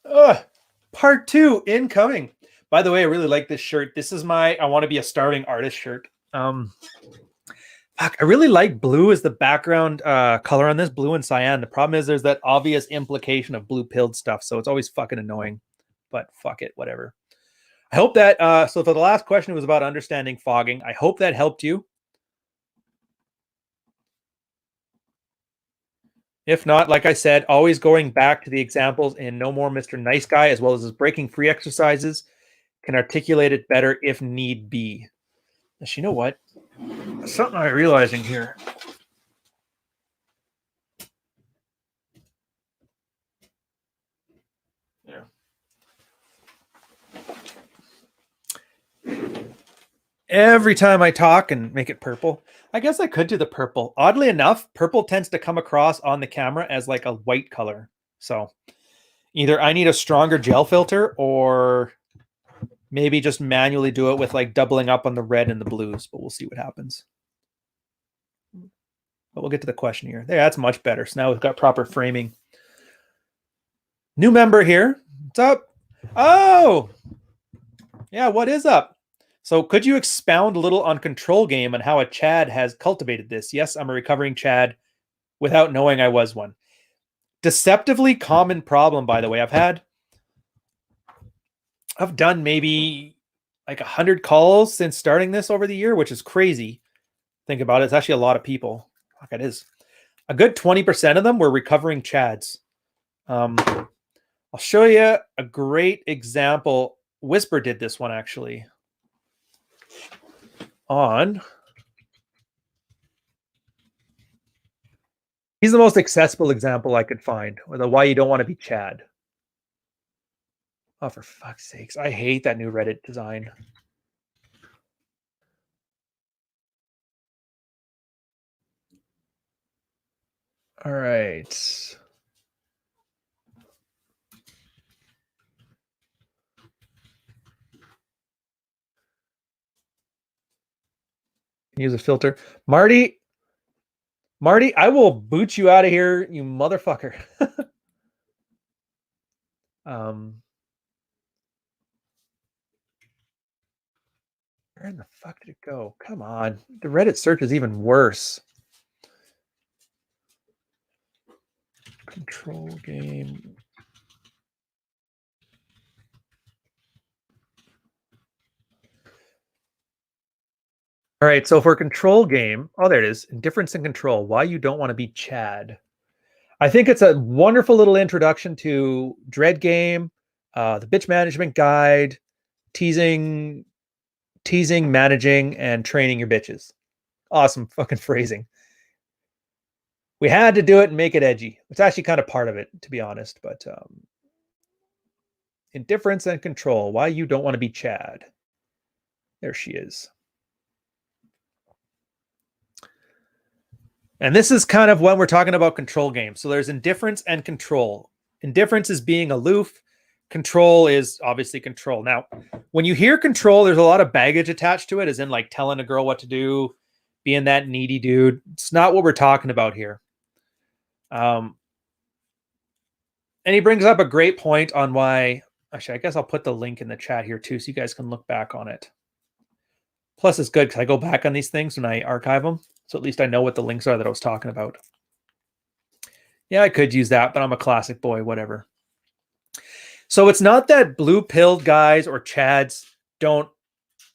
Part 2 incoming. By the way, I really like this shirt. This is my I want to be a starving artist shirt. I really like blue as the background color on this, blue and cyan. The problem is there's that obvious implication of blue pilled stuff, so it's always fucking annoying. But fuck it, whatever. I hope that so for the last question, it was about understanding fogging. I hope that helped you. If not, like I said, always going back to the examples in No More Mr. Nice Guy, as well as his breaking free exercises, can articulate it better if need be. Actually, you know what? Something I'm realizing here. Every time I talk and make it purple, I guess I could do the purple. Oddly enough, purple tends to come across on the camera as like a white color. So either I need a stronger gel filter or maybe just manually do it with like doubling up on the red and the blues, but we'll see what happens. But we'll get to the question here. There, that's much better. So now we've got proper framing. New member here. What's up? Oh, yeah, what is up? So could you expound a little on Control Game and how a Chad has cultivated this? Yes, I'm a recovering Chad without knowing I was one. Deceptively common problem, by the way. I've done maybe like 100 calls since starting this over the year, which is crazy. Think about it. It's actually a lot of people. Fuck, it is. A good 20% of them were recovering Chads. I'll show you a great example. Whisper did this one actually. He's the most accessible example I could find with a why you don't want to be Chad. Oh, for fuck's sakes. I hate that new Reddit design. All right. Use a filter. Marty, I will boot you out of here, you motherfucker. Where in the fuck did it go? Come on. The Reddit search is even worse. Control Game. All right, so for Control Game, oh, there it is. Indifference and Control. Why you don't want to be Chad. I think it's a wonderful little introduction to Dread Game, the bitch management guide, teasing, managing, and training your bitches. Awesome fucking phrasing. We had to do it and make it edgy. It's actually kind of part of it, to be honest. But indifference and control. Why you don't want to be Chad. There she is. And this is kind of when we're talking about control games. So there's indifference and control. Indifference is being aloof. Control is obviously control. Now, when you hear control, there's a lot of baggage attached to it, as in like telling a girl what to do, being that needy dude. It's not what we're talking about here. And he brings up a great point on why. Actually, I guess I'll put the link in the chat here too, so you guys can look back on it. Plus, it's good because I go back on these things when I archive them. So at least I know what the links are that I was talking about. Yeah, I could use that, but I'm a classic boy, whatever. So it's not that blue-pilled guys or Chads don't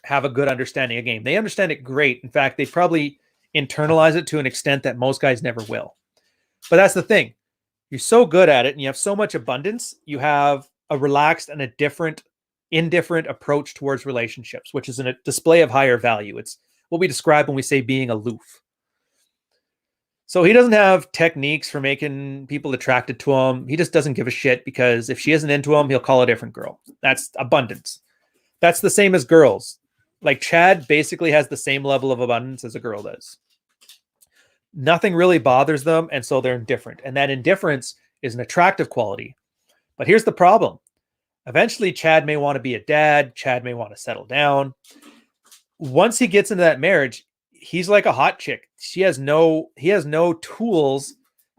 have a good understanding of game. They understand it great. In fact, they probably internalize it to an extent that most guys never will. But that's the thing. You're so good at it and you have so much abundance, you have a relaxed and a indifferent approach towards relationships, which is a display of higher value. It's what we describe when we say being aloof. So he doesn't have techniques for making people attracted to him. He just doesn't give a shit because if she isn't into him, he'll call a different girl. That's abundance. That's the same as girls. Like Chad basically has the same level of abundance as a girl does. Nothing really bothers them, and so they're indifferent. And that indifference is an attractive quality. But here's the problem. Eventually, Chad may want to be a dad. Chad may want to settle down. Once he gets into that marriage, he's like a hot chick. He has no tools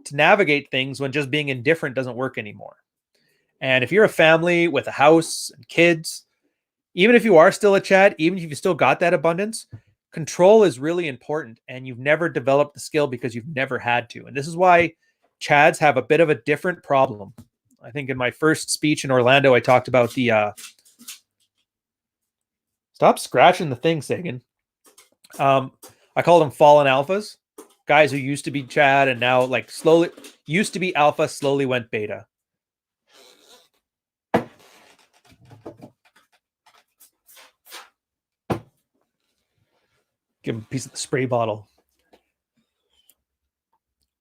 to navigate things when just being indifferent doesn't work anymore. And if you're a family with a house and kids, even if you are still a Chad, even if you still got that abundance, control is really important. And you've never developed the skill because you've never had to. And this is why Chads have a bit of a different problem. I think in my first speech in Orlando, I talked about the stop scratching the thing, Sagan. I called them fallen alphas, guys who used to be Chad and now like slowly used to be alpha, slowly went beta. Give him a piece of the spray bottle.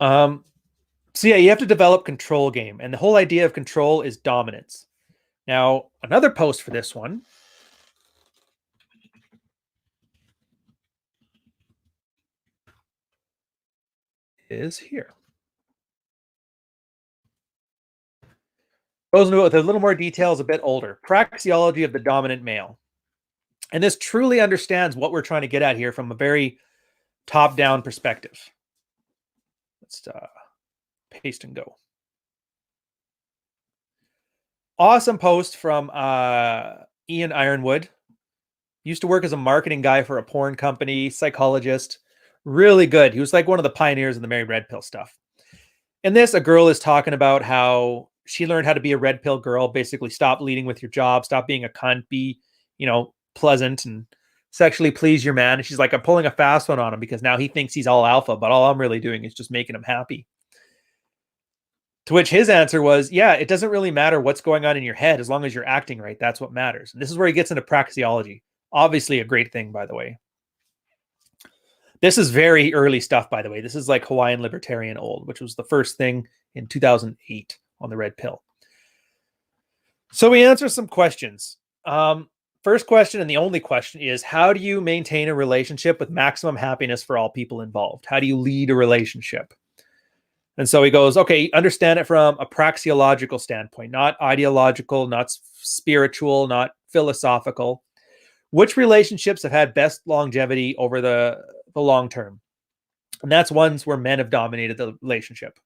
So yeah, you have to develop control game, and the whole idea of control is dominance. Now, another post for this one is here. Goes into it with a little more details, a bit older. Praxeology of the dominant male. And this truly understands what we're trying to get at here from a very top-down perspective. Let's paste and go. Awesome post from Ian Ironwood. Used to work as a marketing guy for a porn company, psychologist. Really good. He was like one of the pioneers in the Mary Red Pill stuff. In this, a girl is talking about how she learned how to be a red pill girl, basically stop leading with your job, stop being a cunt, be, pleasant and sexually please your man. And she's like, I'm pulling a fast one on him because now he thinks he's all alpha, but all I'm really doing is just making him happy. To which his answer was, yeah, it doesn't really matter what's going on in your head as long as you're acting right. That's what matters. And this is where he gets into praxeology. Obviously a great thing, by the way. This is very early stuff, by the way. This is like Hawaiian Libertarian old, which was the first thing in 2008 on the red pill. So we answer some questions. First question, and the only question, is how do you maintain a relationship with maximum happiness for all people involved? How do you lead a relationship? And so he goes, okay, understand it from a praxeological standpoint, not ideological, not spiritual, not philosophical. Which relationships have had best longevity over the long term? And that's ones where men have dominated the relationship.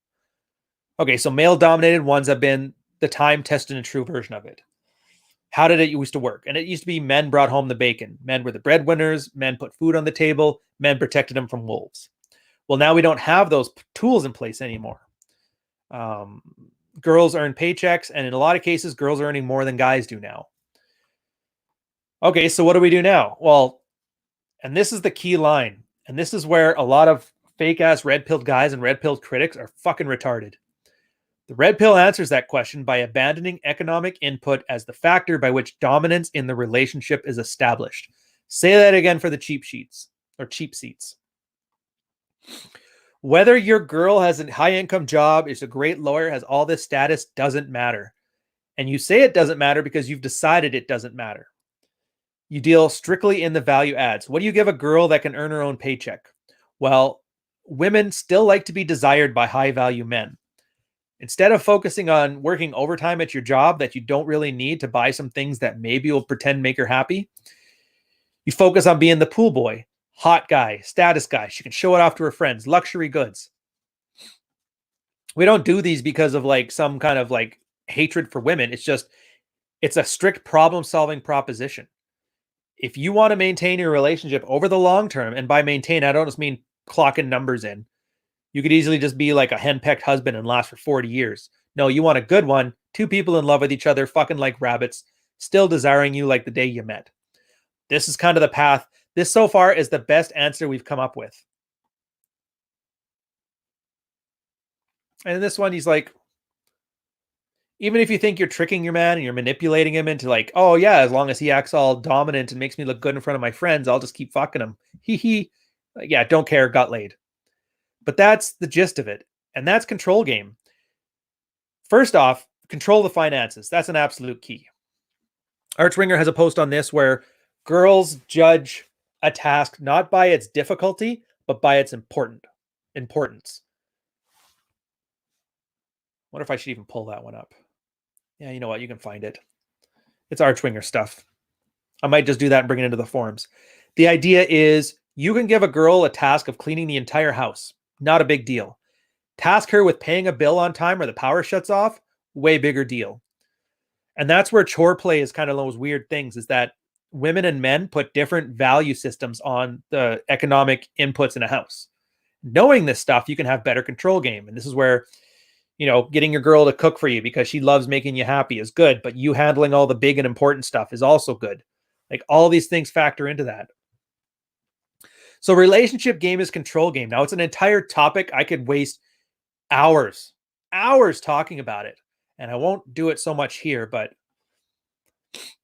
Okay, so male-dominated ones have been the time-tested and true version of it. How did it used to work? And it used to be men brought home the bacon. Men were the breadwinners. Men put food on the table. Men protected them from wolves. Well, now we don't have those tools in place anymore. Girls earn paychecks, and in a lot of cases, girls are earning more than guys do now. Okay, so what do we do now? Well, and this is the key line, and this is where a lot of fake-ass red-pilled guys and red-pilled critics are fucking retarded. The red pill answers that question by abandoning economic input as the factor by which dominance in the relationship is established. Say that again for the cheap sheets or cheap seats. Whether your girl has a high income job, is a great lawyer, has all this status, doesn't matter. And you say it doesn't matter because you've decided it doesn't matter. You deal strictly in the value adds. What do you give a girl that can earn her own paycheck? Well, women still like to be desired by high value men. Instead of focusing on working overtime at your job that you don't really need to buy some things that maybe will pretend make her happy, you focus on being the pool boy, hot guy, status guy. She can show it off to her friends, luxury goods. We don't do these because of like some kind of like hatred for women. It's a strict problem-solving proposition. If you want to maintain your relationship over the long term, and by maintain, I don't just mean clocking numbers in. You could easily just be like a henpecked husband and last for 40 years. No, you want a good one. Two people in love with each other, fucking like rabbits, still desiring you like the day you met. This is kind of the path. This so far is the best answer we've come up with. And in this one, he's like, even if you think you're tricking your man and you're manipulating him into like, oh yeah, as long as he acts all dominant and makes me look good in front of my friends, I'll just keep fucking him. Yeah, don't care, got laid. But that's the gist of it. And that's control game. First off, control the finances. That's an absolute key. Archwinger has a post on this where girls judge a task not by its difficulty, but by its importance. Wonder if I should even pull that one up. Yeah, you know what? You can find it. It's Archwinger stuff. I might just do that and bring it into the forums. The idea is you can give a girl a task of cleaning the entire house. Not a big deal. Task her with paying a bill on time or the power shuts off. Way bigger deal. And that's where chore play is kind of those weird things, is that women and men put different value systems on the economic inputs in a house. Knowing this stuff, you can have better control game. And this is where, getting your girl to cook for you because she loves making you happy is good, but you handling all the big and important stuff is also good. Like, all these things factor into that. So relationship game is control game. Now, it's an entire topic. I could waste hours talking about it, and I won't do it so much here, but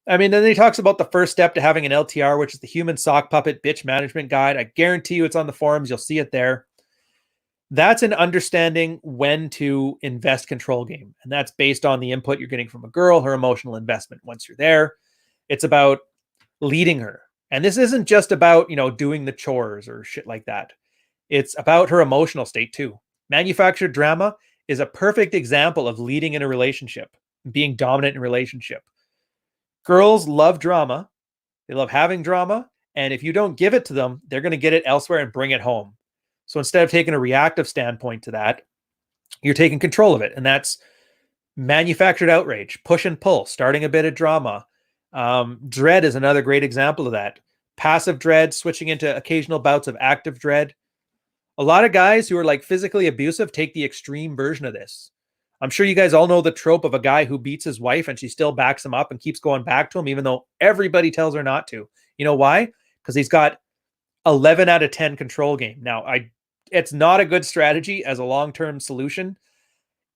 I mean, then he talks about the first step to having an LTR, which is the human sock puppet bitch management guide. I guarantee you it's on the forums. You'll see it there. That's an understanding when to invest control game. And that's based on the input you're getting from a girl, her emotional investment. Once you're there, it's about leading her. And this isn't just about, doing the chores or shit like that. It's about her emotional state too. Manufactured drama is a perfect example of leading in a relationship, being dominant in a relationship. Girls love drama. They love having drama. And if you don't give it to them, they're going to get it elsewhere and bring it home. So instead of taking a reactive standpoint to that, you're taking control of it. And that's manufactured outrage, push and pull, starting a bit of drama. Dread is another great example of that. Passive dread, switching into occasional bouts of active dread. A lot of guys who are like physically abusive take the extreme version of this. I'm sure you guys all know the trope of a guy who beats his wife and she still backs him up and keeps going back to him, even though everybody tells her not to. You know why? Because he's got 11 out of 10 control game. Now, it's not a good strategy as a long-term solution.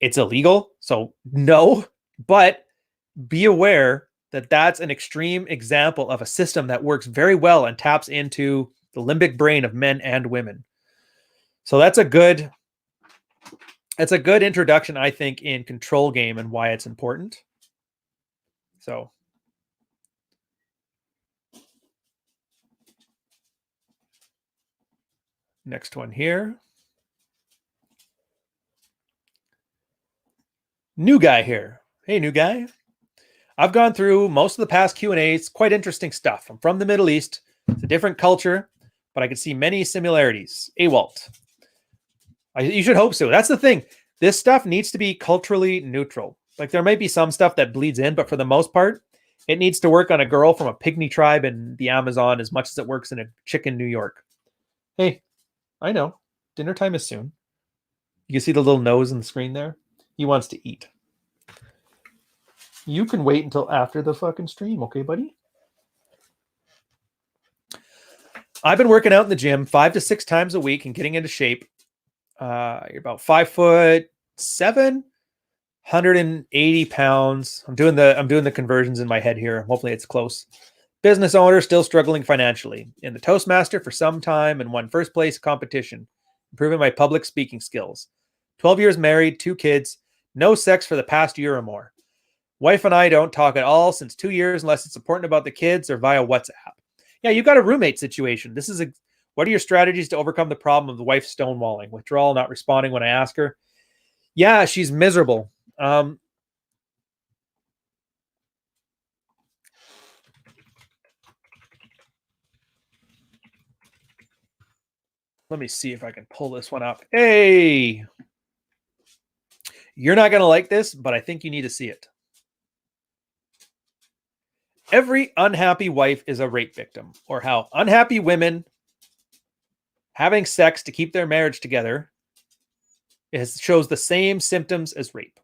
It's illegal, so no, but be aware that that's an extreme example of a system that works very well and taps into the limbic brain of men and women. So that's a good introduction, I think, in control game and why it's important. So next one here. New guy here. Hey, new guy. I've gone through most of the past Q&As. Quite interesting stuff. I'm from the Middle East. It's a different culture, but I can see many similarities. AWALT. You should hope so. That's the thing. This stuff needs to be culturally neutral. Like, there might be some stuff that bleeds in, but for the most part, it needs to work on a girl from a pygmy tribe in the Amazon as much as it works in a chick in New York. Hey, I know. Dinner time is soon. You can see the little nose in the screen there. He wants to eat. You can wait until after the fucking stream, okay, buddy? I've been working out in the gym 5 to 6 times a week and getting into shape. You're about 5'7", 180 pounds. I'm doing the conversions in my head here. Hopefully it's close. Business owner, still struggling financially. In the Toastmaster for some time and won first place competition, improving my public speaking skills. 12 years married, 2 kids, no sex for the past year or more. Wife and I don't talk at all since 2 years unless it's important about the kids or via WhatsApp. Yeah, you've got a roommate situation. What are your strategies to overcome the problem of the wife stonewalling? Withdrawal, not responding when I ask her. Yeah, she's miserable. Let me see if I can pull this one up. Hey, you're not going to like this, but I think you need to see it. Every unhappy wife is a rape victim, or how unhappy women having sex to keep their marriage together shows the same symptoms as rape.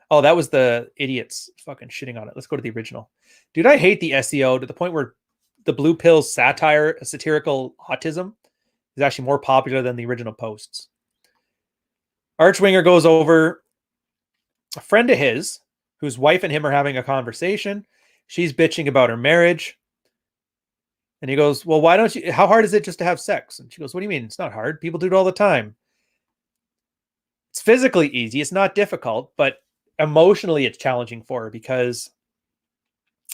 Oh, that was the idiots fucking shitting on it. Let's go to the original. Dude, I hate the SEO to the point where the Blue Pill's satirical autism is actually more popular than the original posts. Archwinger goes over a friend of his whose wife and him are having a conversation. She's bitching about her marriage. And he goes, well, how hard is it just to have sex? And she goes, what do you mean? It's not hard. People do it all the time. It's physically easy. It's not difficult, but emotionally it's challenging for her because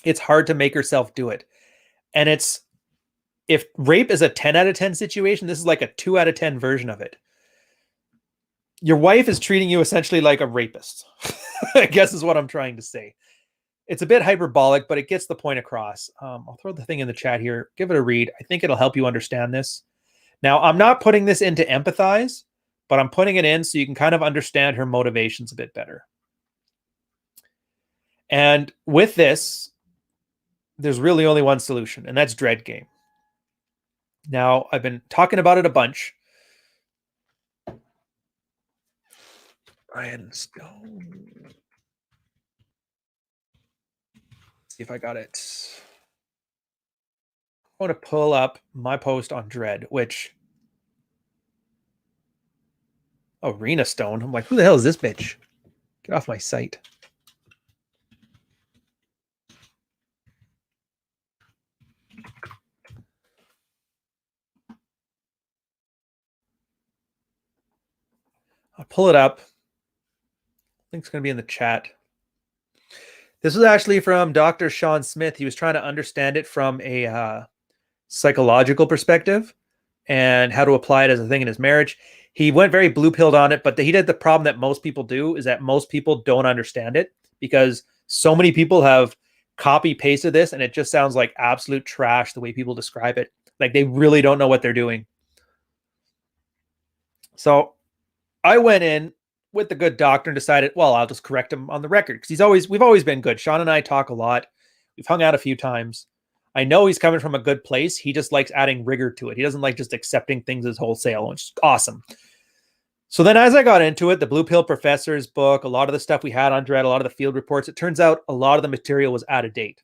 it's hard to make herself do it. And if rape is a 10 out of 10 situation, this is like a 2 out of 10 version of it. Your wife is treating you essentially like a rapist, I guess is what I'm trying to say. It's a bit hyperbolic, but it gets the point across. I'll throw the thing in the chat here. Give it a read. I think it'll help you understand this. Now, I'm not putting this in to empathize, but I'm putting it in so you can kind of understand her motivations a bit better. And with this, there's really only one solution, and that's Dread Game. Now, I've been talking about it a bunch. Iron Stone. Let's see if I got it. I want to pull up my post on Dread, which... Arena Stone. I'm like, who the hell is this bitch? Get off my site. I'll pull it up. Link's going to be in the chat. This was actually from Dr. Sean Smith. He was trying to understand it from a psychological perspective and how to apply it as a thing in his marriage. He went very blue-pilled on it, but he did the problem that most people do is that most people don't understand it because so many people have copy-pasted this and it just sounds like absolute trash the way people describe it. Like they really don't know what they're doing. So I went in with the good doctor and decided, well, I'll just correct him on the record because we've always been good. Sean and I talk a lot. We've hung out a few times. I know he's coming from a good place. He just likes adding rigor to it. He doesn't like just accepting things as wholesale, which is awesome. So then as I got into it, the Blue Pill Professor's book, a lot of the stuff we had on Dread, a lot of the field reports, it turns out a lot of the material was out of date.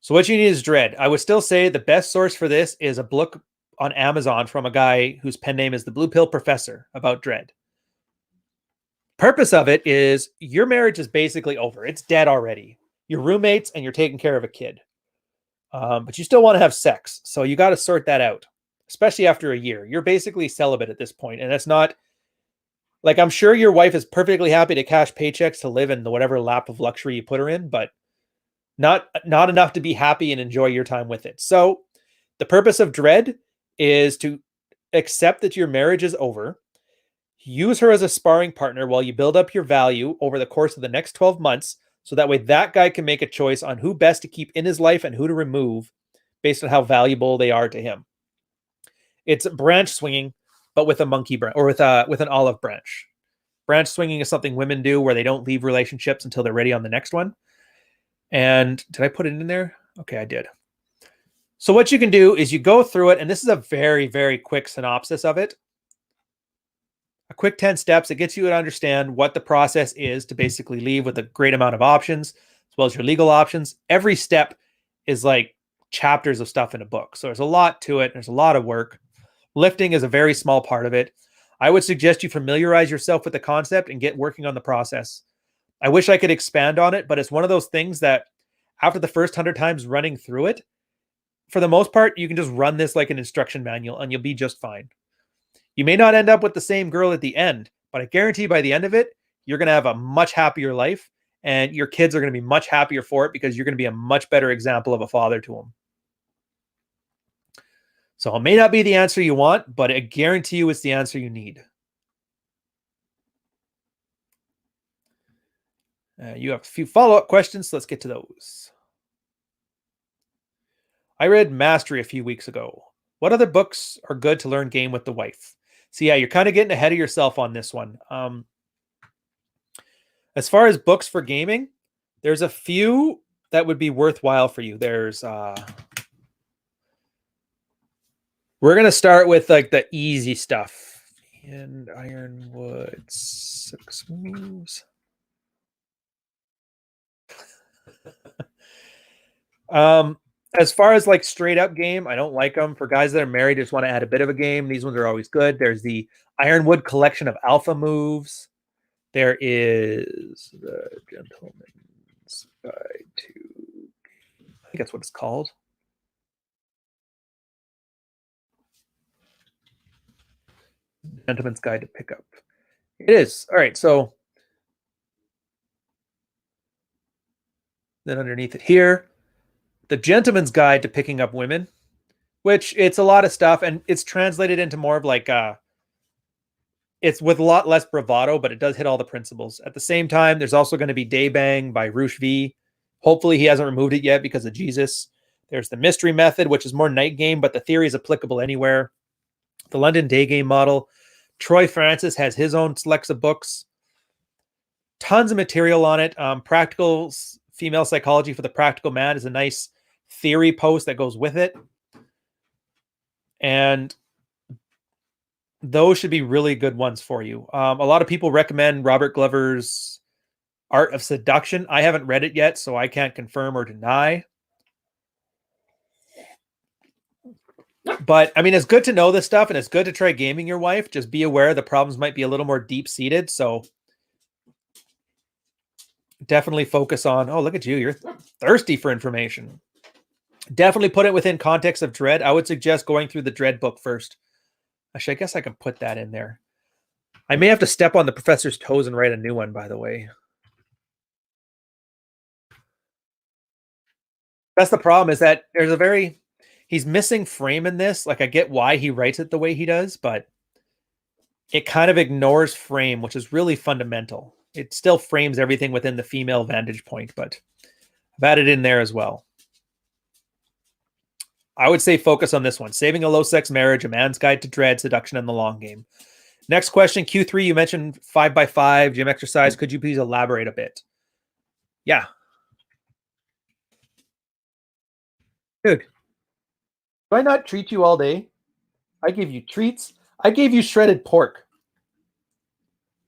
So what you need is Dread. I would still say the best source for this is a book on Amazon from a guy whose pen name is the Blue Pill Professor about Dread. Purpose of it is your marriage is basically over. It's dead already. You're roommates and you're taking care of a kid. But you still want to have sex. So you got to sort that out, especially after a year. You're basically celibate at this point. And it's not like, I'm sure your wife is perfectly happy to cash paychecks to live in the whatever lap of luxury you put her in, but not enough to be happy and enjoy your time with it. So the purpose of Dread is to accept that your marriage is over. Use her as a sparring partner while you build up your value over the course of the next 12 months. So that way that guy can make a choice on who best to keep in his life and who to remove based on how valuable they are to him. It's branch swinging, but with a monkey branch or with an olive branch. Branch swinging is something women do where they don't leave relationships until they're ready on the next one. And did I put it in there? Okay, I did. So what you can do is you go through it, and this is a very, very quick synopsis of it. A quick 10 steps. It gets you to understand what the process is to basically leave with a great amount of options, as well as your legal options. Every step is like chapters of stuff in a book. So there's a lot to it. There's a lot of work. Lifting is a very small part of it. I would suggest you familiarize yourself with the concept and get working on the process. I wish I could expand on it, but it's one of those things that after the first 100 times running through it, for the most part, you can just run this like an instruction manual and you'll be just fine. You may not end up with the same girl at the end, but I guarantee by the end of it, you're going to have a much happier life and your kids are going to be much happier for it because you're going to be a much better example of a father to them. So it may not be the answer you want, but I guarantee you it's the answer you need. You have a few follow-up questions, so let's get to those. I read Mastery a few weeks ago. What other books are good to learn game with the wife? So yeah, you're kind of getting ahead of yourself on this one. As far as books for gaming, there's a few that would be worthwhile for you. There's we're going to start with like the easy stuff. And Ironwood 6 moves. As far as like straight up game, I don't like them. For guys that are married, just want to add a bit of a game. These ones are always good. There's the Ironwood collection of alpha moves. There is the Gentleman's Guide to, I think that's what it's called. Gentleman's Guide to Pickup. It is. All right. So then underneath it here, the Gentleman's Guide to Picking Up Women, which it's a lot of stuff and it's translated into more of like it's with a lot less bravado, but it does hit all the principles. At the same time, there's also going to be Daybang by Roosh V. Hopefully he hasn't removed it yet because of Jesus. There's the Mystery Method, which is more night game, but the theory is applicable anywhere. The London Day Game Model. Troy Francis has his own selects of books. Tons of material on it. Practical Female Psychology for the Practical Man is a nice theory post that goes with it. And those should be really good ones for you. A lot of people recommend Robert Glover's Art of Seduction. I haven't read it yet, so I can't confirm or deny. But I mean, it's good to know this stuff, and it's good to try gaming your wife. Just be aware the problems might be a little more deep-seated. So definitely focus on, oh, look at you. You're thirsty for information. Definitely put it within context of Dread. I would suggest going through the Dread book first. Actually, I guess I can put that in there. I may have to step on the professor's toes and write a new one, by the way. That's the problem, is that there's a very... he's missing frame in this. Like, I get why he writes it the way he does, but it kind of ignores frame, which is really fundamental. It still frames everything within the female vantage point, but I've added in there as well. I would say focus on this one. Saving a Low-Sex Marriage, A Man's Guide to Dread, Seduction, and the Long Game. Next question, Q3, you mentioned 5x5 gym exercise. Could you please elaborate a bit? Yeah. Dude, do I not treat you all day? I give you treats. I gave you shredded pork.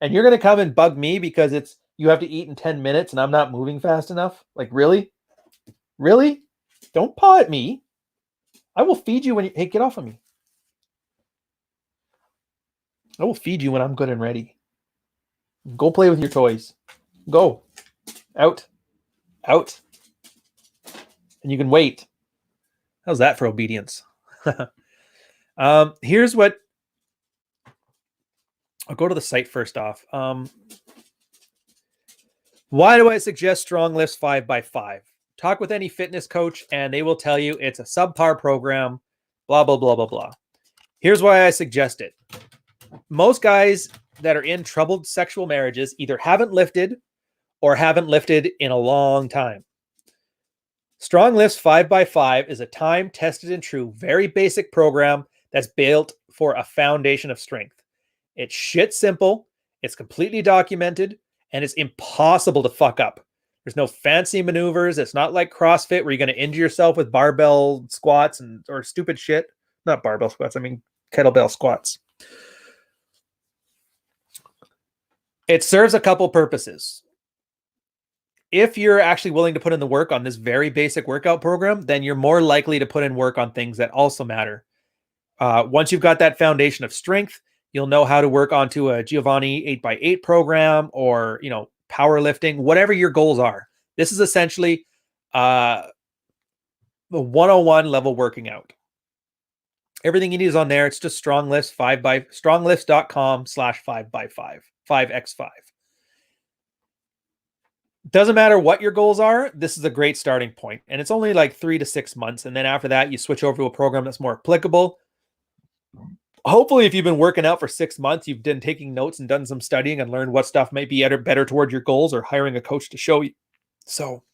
And you're going to come and bug me because it's you have to eat in 10 minutes and I'm not moving fast enough? Like, really? Really? Don't paw at me. I will feed you when you... hey, get off of me. I will feed you when I'm good and ready. Go play with your toys. Go. Out. Out. And you can wait. How's that for obedience? Here's what... I'll go to the site first off. Why do I suggest Strong Lifts 5x5? Talk with any fitness coach and they will tell you it's a subpar program, blah, blah, blah, blah, blah. Here's why I suggest it. Most guys that are in troubled sexual marriages either haven't lifted or haven't lifted in a long time. Strong Lifts 5x5 is a time tested and true, very basic program that's built for a foundation of strength. It's shit simple, it's completely documented, and it's impossible to fuck up. There's no fancy maneuvers. It's not like CrossFit where you're going to injure yourself with barbell squats or stupid shit. Not barbell squats, I mean kettlebell squats. It serves a couple purposes. If you're actually willing to put in the work on this very basic workout program, then you're more likely to put in work on things that also matter. Once you've got that foundation of strength, you'll know how to work onto a Giovanni 8x8 program or, powerlifting, whatever your goals are. This is essentially the 101 level working out. Everything you need is on there. It's just Strong Lifts stronglifts.com/5x5, 5x5. Doesn't matter what your goals are. This is a great starting point. And it's only like 3 to 6 months. And then after that, you switch over to a program that's more applicable. Hopefully, if you've been working out for 6 months, you've been taking notes and done some studying and learned what stuff might be better toward your goals or hiring a coach to show you. So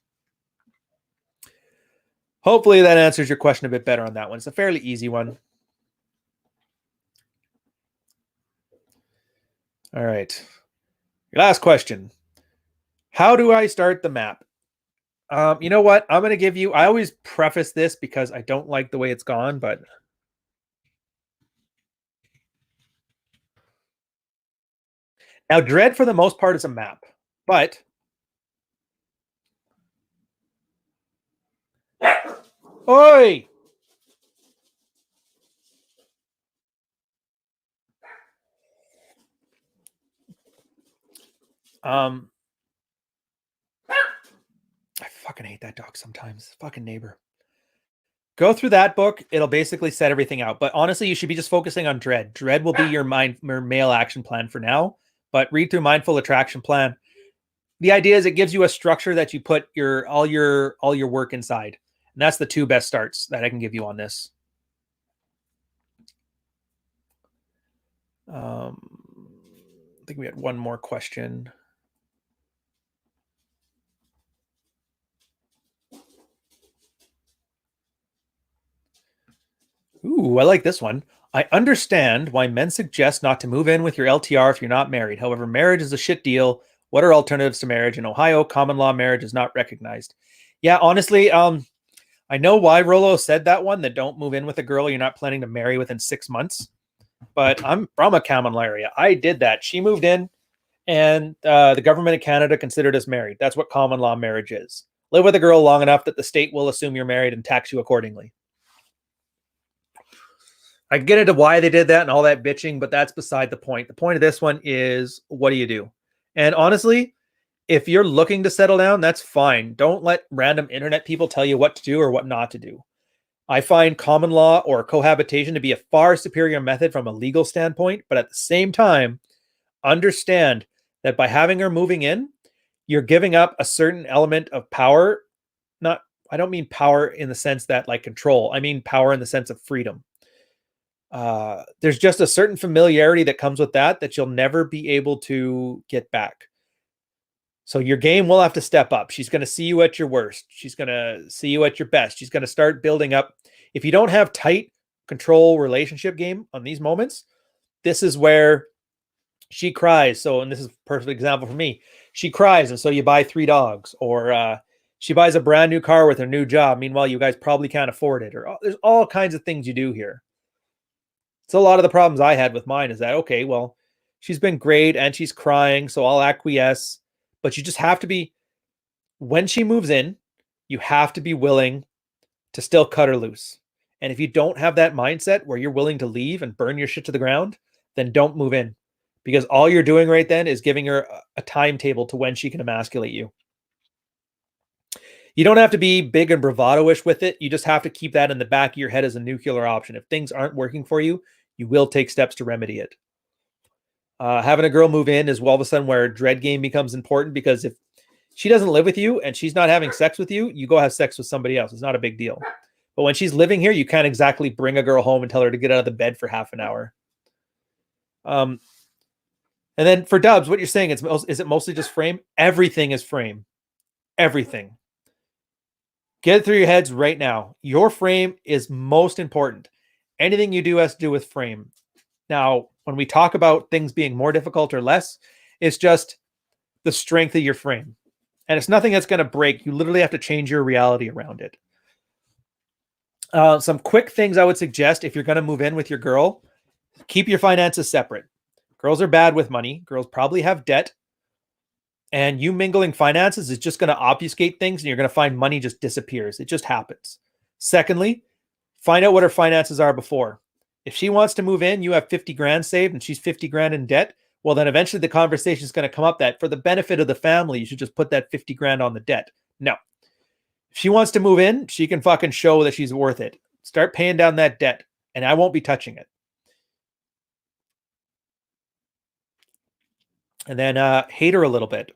hopefully that answers your question a bit better on that one. It's a fairly easy one. All right. Your last question. How do I start the map? You know what? I'm going to give you... I always preface this because I don't like the way it's gone, but... Now, Dread, for the most part, is a map, but oi! I fucking hate that dog sometimes. Fucking neighbor. Go through that book. It'll basically set everything out. But honestly, you should be just focusing on Dread. Dread will be your male action plan for now. But read through Mindful Attraction Plan. The idea is it gives you a structure that you put all your work inside. And that's the 2 best starts that I can give you on this. I think we had one more question. Ooh, I like this one. I understand why men suggest not to move in with your LTR if you're not married. However, marriage is a shit deal What are alternatives to marriage? In Ohio, common law marriage is not recognized. Yeah, honestly, I know why Rolo said that one, that don't move in with a girl you're not planning to marry within 6 months. But I'm from a common law area. I did that. She moved in, and the government of Canada considered us married. That's what common law marriage is. Live with a girl long enough that the state will assume you're married and tax you accordingly. I get into why they did that and all that bitching, but that's beside the point. The point of this one is, what do you do? And honestly, if you're looking to settle down, that's fine. Don't let random internet people tell you what to do or what not to do. I find common law or cohabitation to be a far superior method from a legal standpoint, but at the same time, understand that by having her moving in, you're giving up a certain element of power. Not, I don't mean power in the sense that like control. I mean power in the sense of freedom. There's just a certain familiarity that comes with that you'll never be able to get back. So your game will have to step up. She's going to see you at your worst. She's going to see you at your best. She's going to start building up. If you don't have tight control relationship game on these moments, this is where she cries. So, and this is a perfect example for me. She cries, and so you buy 3 dogs, or she buys a brand new car with her new job. Meanwhile, you guys probably can't afford it. Or there's all kinds of things you do here. So a lot of the problems I had with mine is that, okay, well, she's been great and she's crying, so I'll acquiesce. But you just have to be, when she moves in, you have to be willing to still cut her loose. And if you don't have that mindset where you're willing to leave and burn your shit to the ground, then don't move in. Because all you're doing right then is giving her a timetable to when she can emasculate you. You don't have to be big and bravado-ish with it. You just have to keep that in the back of your head as a nuclear option. If things aren't working for you, you will take steps to remedy it. Having a girl move in is all of a sudden where dread game becomes important, because if she doesn't live with you and she's not having sex with you, you go have sex with somebody else. It's not a big deal. But when she's living here, you can't exactly bring a girl home and tell her to get out of the bed for half an hour. And then for Dubs, what you're saying is it mostly just frame? Everything is frame. Everything. Get it through your heads right now. Your frame is most important. Anything you do has to do with frame. Now, when we talk about things being more difficult or less, it's just the strength of your frame. And it's nothing that's going to break. You literally have to change your reality around it. Some quick things I would suggest if you're going to move in with your girl: keep your finances separate. Girls are bad with money. Girls probably have debt. And you mingling finances is just going to obfuscate things, and you're going to find money just disappears. It just happens. Secondly, find out what her finances are before. If she wants to move in, you have 50 grand saved and she's 50 grand in debt. Well, then eventually the conversation is going to come up that for the benefit of the family, you should just put that 50 grand on the debt. No. If she wants to move in, she can fucking show that she's worth it. Start paying down that debt, and I won't be touching it. And then hate her a little bit.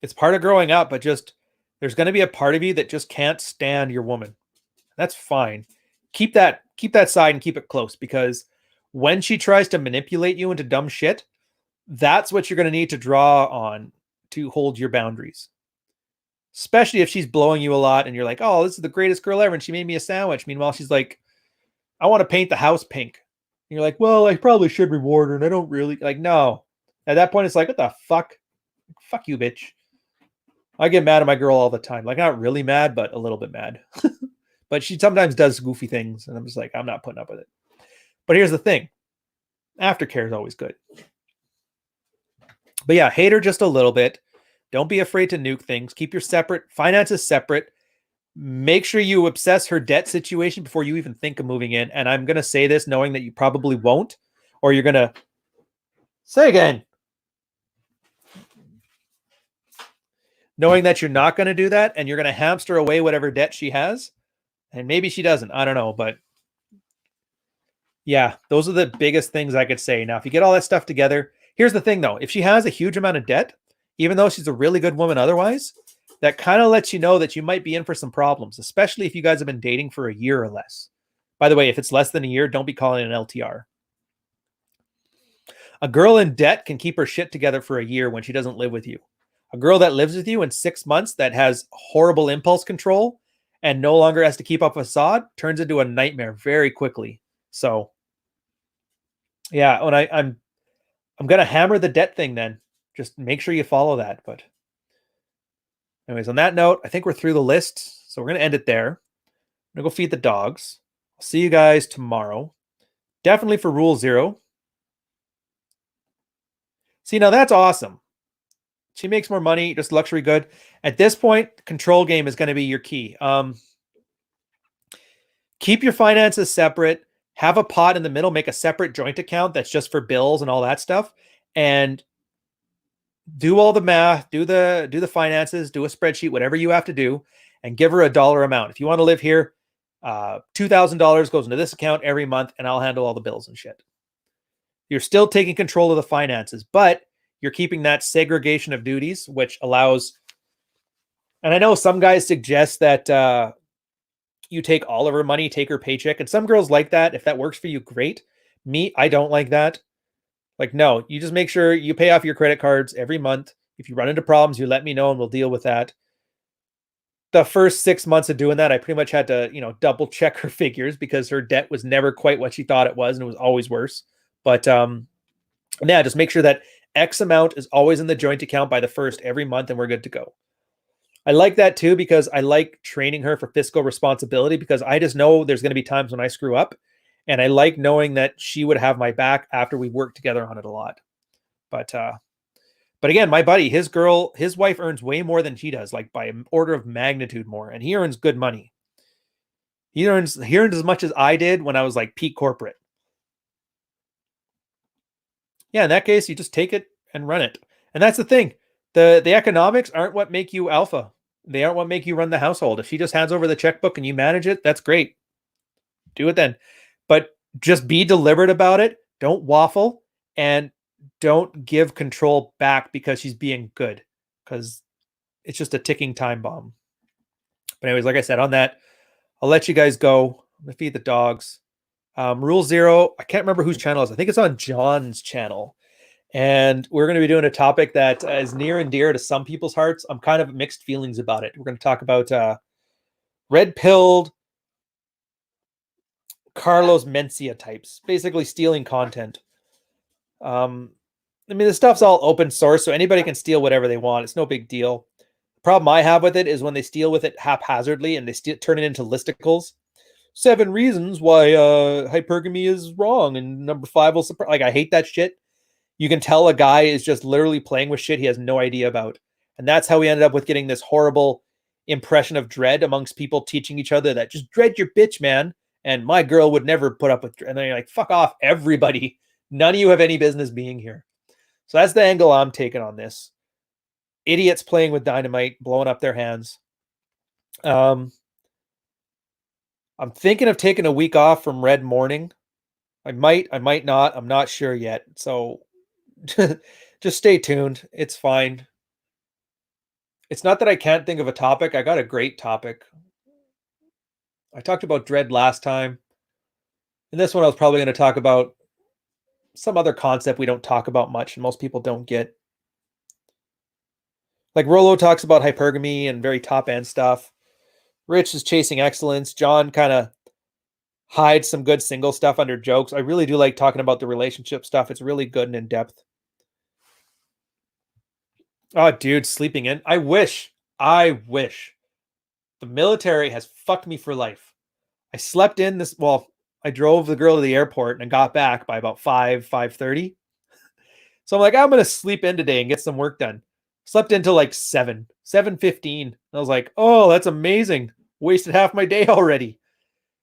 It's part of growing up, but just there's going to be a part of you that just can't stand your woman. That's fine. Keep that side and keep it close, because when she tries to manipulate you into dumb shit, that's what you're going to need to draw on to hold your boundaries. Especially if she's blowing you a lot and you're like, oh, this is the greatest girl ever, and she made me a sandwich. Meanwhile, she's like, I want to paint the house pink. And you're like, well, I probably should reward her, and I don't really. Like, no. At that point, it's like, what the fuck? Fuck you, bitch. I get mad at my girl all the time. Like, not really mad, but a little bit mad. But she sometimes does goofy things, and I'm just like, I'm not putting up with it. But here's the thing. Aftercare is always good. But yeah, hate her just a little bit. Don't be afraid to nuke things. Keep your finances separate. Make sure you obsess her debt situation before you even think of moving in. And I'm going to say this knowing that you probably won't, or you're going to say again. Knowing that you're not going to do that, and you're going to hamster away whatever debt she has. And maybe she doesn't. I don't know. But yeah, those are the biggest things I could say. Now, if you get all that stuff together, here's the thing, though. If she has a huge amount of debt, even though she's a really good woman otherwise, that kind of lets you know that you might be in for some problems, especially if you guys have been dating for a year or less. By the way, if it's less than a year, don't be calling it an LTR. A girl in debt can keep her shit together for a year when she doesn't live with you. A girl that lives with you in 6 months that has horrible impulse control and no longer has to keep up a facade turns into a nightmare very quickly. So, yeah, when I'm going to hammer the debt thing then. just make sure you follow that. But anyways, on that note, I think we're through the list. So we're going to end it there. I'm going to go feed the dogs. I'll see you guys tomorrow. Definitely for Rule 0. See, now that's awesome. She makes more money, just luxury good. At this point, control game is going to be your key. Keep your finances separate. Have a pot in the middle. Make a separate joint account that's just for bills and all that stuff. And do all the math. Do the finances. Do a spreadsheet. Whatever you have to do, and give her a dollar amount. If you want to live here, $2,000 goes into this account every month, and I'll handle all the bills and shit. You're still taking control of the finances, but you're keeping that segregation of duties, which allows. And I know some guys suggest that you take all of her money, take her paycheck, and some girls like that. If that works for you, great. Me, I don't like that. Like, no, you just make sure you pay off your credit cards every month. If you run into problems, you let me know and we'll deal with that. The first 6 months of doing that, I pretty much had to, double check her figures because her debt was never quite what she thought it was, and it was always worse. But yeah, just make sure that X amount is always in the joint account by the first every month, and we're good to go. I like that too because I like training her for fiscal responsibility because I just know there's going to be times when I screw up, and I like knowing that she would have my back after we worked together on it a lot. But again, my buddy, his wife earns way more than she does, like by an order of magnitude more, and he earns good money. He earns as much as I did when I was like peak corporate. Yeah, in that case, you just take it and run it. And that's the thing. The economics aren't what make you alpha. They aren't what make you run the household. If she just hands over the checkbook and you manage it, that's great. Do it then. But just be deliberate about it. Don't waffle, and don't give control back because she's being good, because it's just a ticking time bomb. But anyways, like I said, on that, I'll let you guys go. I'm going to feed the dogs. Rule 0, I can't remember whose channel it is. I think it's on John's channel. And we're going to be doing a topic that is near and dear to some people's hearts. I'm kind of mixed feelings about it. We're going to talk about red-pilled Carlos Mencia types, basically stealing content. I mean, the stuff's all open source, so anybody can steal whatever they want. It's no big deal. The problem I have with it is when they steal with it haphazardly and they turn it into listicles. 7 reasons why hypergamy is wrong, and number 5 will surprise. Like, I hate that shit. You can tell a guy is just literally playing with shit he has no idea about. And that's how we ended up with getting this horrible impression of dread amongst people teaching each other that just dread your bitch, man. And my girl would never put up with. And then you're like, fuck off, everybody. None of you have any business being here. So that's the angle I'm taking on this. Idiots playing with dynamite, blowing up their hands. I'm thinking of taking a week off from Red Morning. I might not. I'm not sure yet. So just stay tuned. It's fine. It's not that I can't think of a topic. I got a great topic. I talked about dread last time. In this one, I was probably going to talk about some other concept we don't talk about much and most people don't get. Like Rolo talks about hypergamy and very top-end stuff. Rich is chasing excellence. John kind of hides some good single stuff under jokes. I really do like talking about the relationship stuff. It's really good and in-depth. Oh, dude, sleeping in. I wish the military has fucked me for life. I slept in this. Well, I drove the girl to the airport and got back by about 5:30. So I'm like, I'm going to sleep in today and get some work done. Slept until like 7:15. I was like, oh, that's amazing. Wasted half my day already.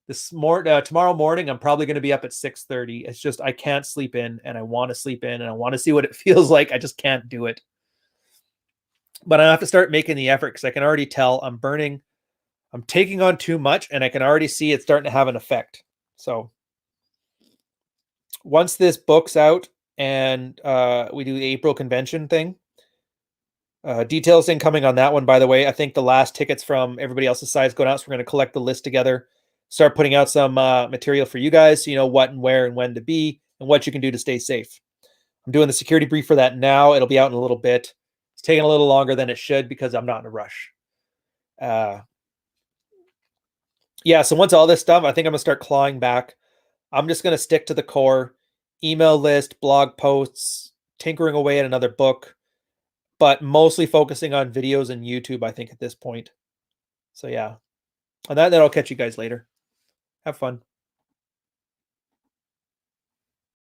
Tomorrow morning, I'm probably going to be up at 6:30. It's just, I can't sleep in, and I want to sleep in, and I want to see what it feels like. I just can't do it. But I have to start making the effort because I can already tell I'm taking on too much, and I can already see it starting to have an effect. So once this book's out and we do the April convention thing, details incoming on that one, by the way. I think the last tickets from everybody else's side's going out, so we're going to collect the list together, start putting out some material for you guys so you know what and where and when to be and what you can do to stay safe. I'm doing the security brief for that now. It'll be out in a little bit. It's taking a little longer than it should because I'm not in a rush. Yeah, so once all this stuff, I think I'm going to start clawing back. I'm just going to stick to the core, email list, blog posts, tinkering away at another book, but mostly focusing on videos and YouTube, I think, at this point. So yeah. And that'll catch you guys later. Have fun.